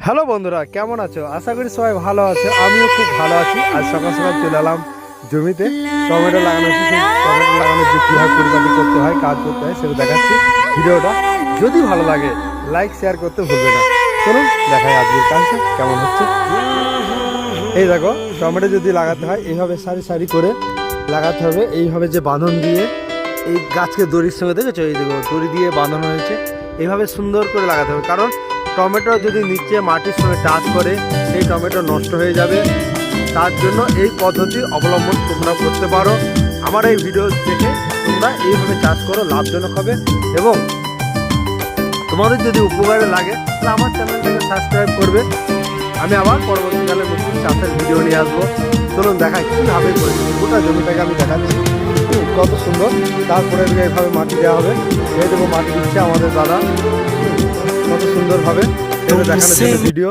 Hello বন্ধুরা, কেমন আছো? আশা করি সবাই ভালো আছো। আমিও খুব ভালো আছি। আজ সকাল সকাল চলে এলাম জমিতে। টমেটো লাগানো হচ্ছে। সেই টমেটো লাগানোর যে কীভাবে পরিপাটি করতে হয়, কাজ করতে হয়, সেটা দেখাচ্ছি। ভিডিওটা যদি ভালো লাগে লাইক শেয়ার করতে ভুলবে না। চলুন দেখাই আজকের কাজটা কেমন হচ্ছে। এই দেখো, টমেটো যদি লাগাতে হয় এইভাবে সারি সারি করে লাগাতে হবে। এইভাবে যে বাঁধন দিয়ে এই গাছকে দড়ির সঙ্গে, দেখেছো? এই দেখো, দড়ি দিয়ে বাঁধানো হয়েছে। এইভাবে সুন্দর করে লাগাতে হবে, কারণ টমেটো যদি নিচে মাটির সঙ্গে টাচ করে সেই টমেটো নষ্ট হয়ে যাবে। তার জন্য এই পদ্ধতি অবলম্বন তোমরা করতে পারো। আমার এই ভিডিও দেখে তোমরা এইভাবে চাষ করো, লাভজনক হবে। এবং তোমাদের যদি উপকারে লাগে তাহলে আমার চ্যানেলটাকে সাবস্ক্রাইব করবে। আমি আবার পরবর্তীকালে নতুন চাষের ভিডিও নিয়ে আসবো। চলুন দেখাই কীভাবে করেছি। গোটা জমিটাকে আমি দেখাচ্ছি কত সুন্দর। তারপরে এইভাবে মাটি দেওয়া হবে। এই দেবো মাটি দিচ্ছে আমাদের দাদা, কত সুন্দরভাবে সেটা দেখানোর জন্য ভিডিও।